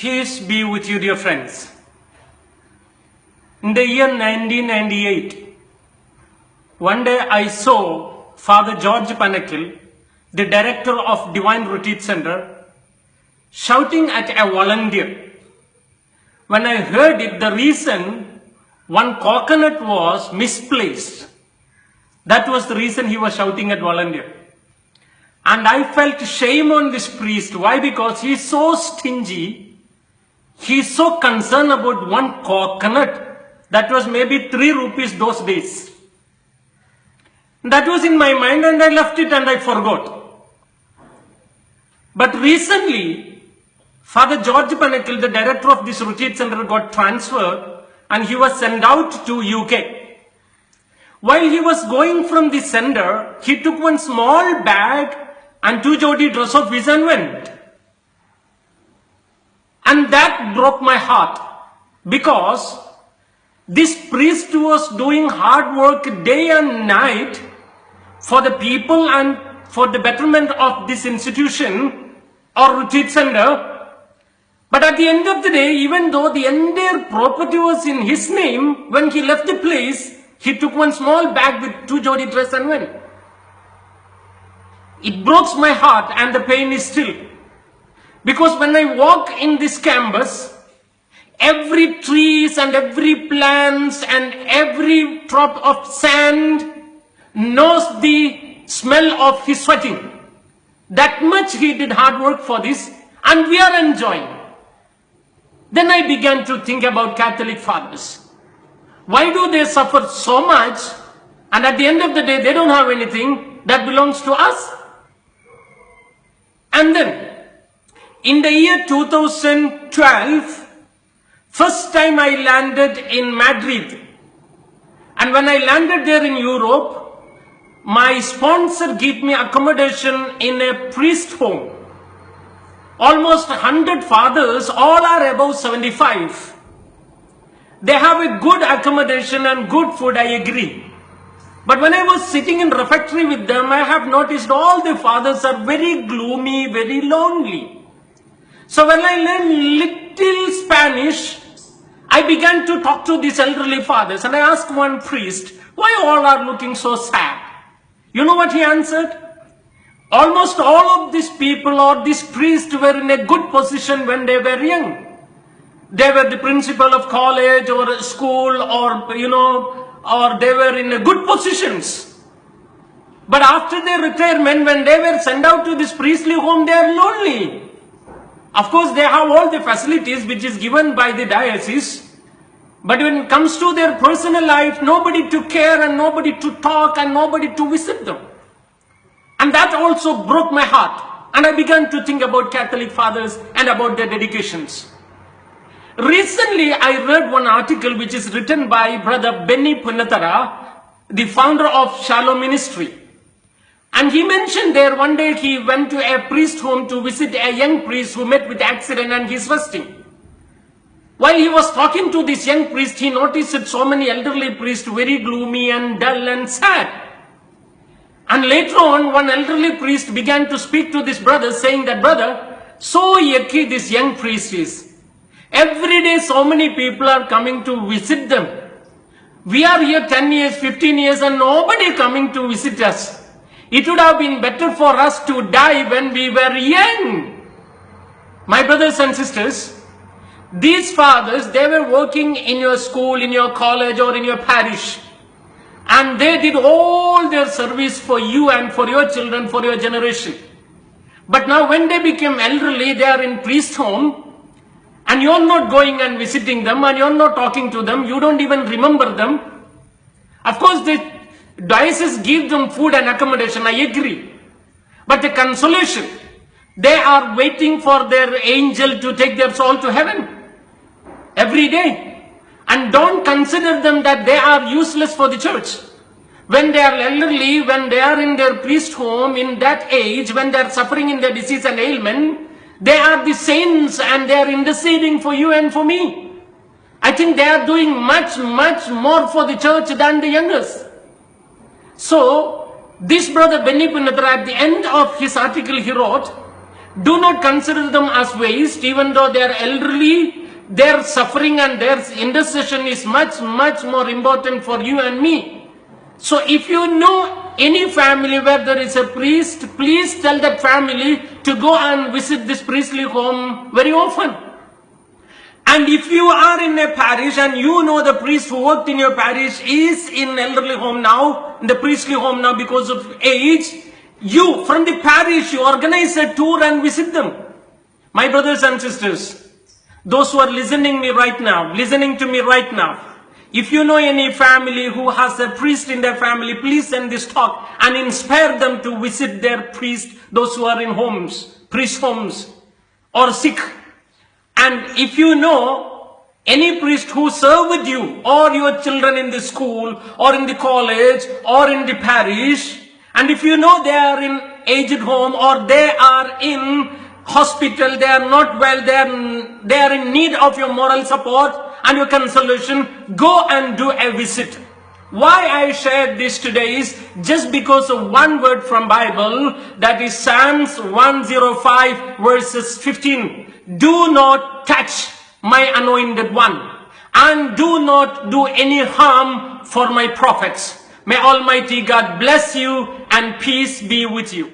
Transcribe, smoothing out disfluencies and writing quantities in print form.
Peace be with you, dear friends. In the year 1998, one day I saw Father George Panakil, the director of Divine Retreat Center, shouting at a volunteer. When I heard it, the reason one coconut was misplaced. That was the reason he was shouting at volunteer. And I felt shame on this priest. Why? Because he is so stingy. He is so concerned about one coconut. That was maybe 3 rupees those days. That was in my mind and I left it and I forgot. But recently, Father George Panakil, the director of this retreat center, got transferred and he was sent out to UK. While he was going from the center, he took one small bag and 2 jodi dress of his and went. And that broke my heart because this priest was doing hard work day and night for the people and for the betterment of this institution or retreat center. But at the end of the day, even though the entire property was in his name, when he left the place, he took one small bag with 2 jodi dress and went. It breaks my heart and the pain is still. Because when I walk in this campus, every trees and every plants and every drop of sand knows the smell of his sweating. That much he did hard work for this and we are enjoying. Then I began to think about Catholic fathers. Why do they suffer so much and at the end of the day they don't have anything that belongs to us? And then in the year 2012, first time I landed in Madrid. And when I landed there in Europe, my sponsor gave me accommodation in a priest home. Almost 100 fathers, all are above 75. They have a good accommodation and good food, I agree. But when I was sitting in refectory with them, I have noticed all the fathers are very gloomy, very lonely. So when I learned little Spanish, I began to talk to these elderly fathers and I asked one priest, why all are looking so sad? You know what he answered? Almost all of these people or these priests were in a good position when they were young. They were the principal of college or a school or, or they were in a good positions. But after their retirement, when they were sent out to this priestly home, they are lonely. Of course, they have all the facilities which is given by the diocese. But when it comes to their personal life, nobody to care and nobody to talk and nobody to visit them. And that also broke my heart. And I began to think about Catholic fathers and about their dedications. Recently, I read one article which is written by Brother Benny Punatara, the founder of Shalom Ministry. And he mentioned there one day he went to a priest home to visit a young priest who met with accident and he's resting. While he was talking to this young priest, he noticed that so many elderly priests very gloomy and dull and sad. And later on, one elderly priest began to speak to this brother saying that, brother, so yucky this young priest is. Every day so many people are coming to visit them. We are here 10 years, 15 years and nobody coming to visit us. It would have been better for us to die when we were young. My brothers and sisters, these fathers, they were working in your school, in your college or in your parish. And they did all their service for you and for your children, for your generation. But now when they became elderly, they are in priest home. And you're not going and visiting them and you're not talking to them. You don't even remember them. Of course, the diocese give them food and accommodation, I agree. But the consolation, they are waiting for their angel to take their soul to heaven every day. And don't consider them that they are useless for the church. When they are elderly, when they are in their priest home, in that age, when they are suffering in their disease and ailment, they are the saints and they are interceding for you and for me. I think they are doing much, much more for the church than the youngest. So, this brother Benny Punatara, at the end of his article he wrote, Do not consider them as waste, even though they are elderly, their suffering and their intercession is much, much more important for you and me. So if you know any family where there is a priest, please tell that family to go and visit this priestly home very often. And if you are in a parish and you know the priest who worked in your parish is in elderly home now, in the priestly home now because of age, you from the parish, you organize a tour and visit them. My brothers and sisters, those who are listening to me right now, if you know any family who has a priest in their family, please send this talk and inspire them to visit their priest, those who are in homes, priest homes or sick. And if you know any priest who served you or your children in the school or in the college or in the parish, and if you know they are in aged home or they are in hospital, they are not well, they are in need of your moral support and your consolation, go and do a visit. Why I shared this today is just because of one word from Bible, that is Psalms 105 verses 15. Do not touch my anointed one, and do not do any harm for my prophets. May Almighty God bless you and peace be with you.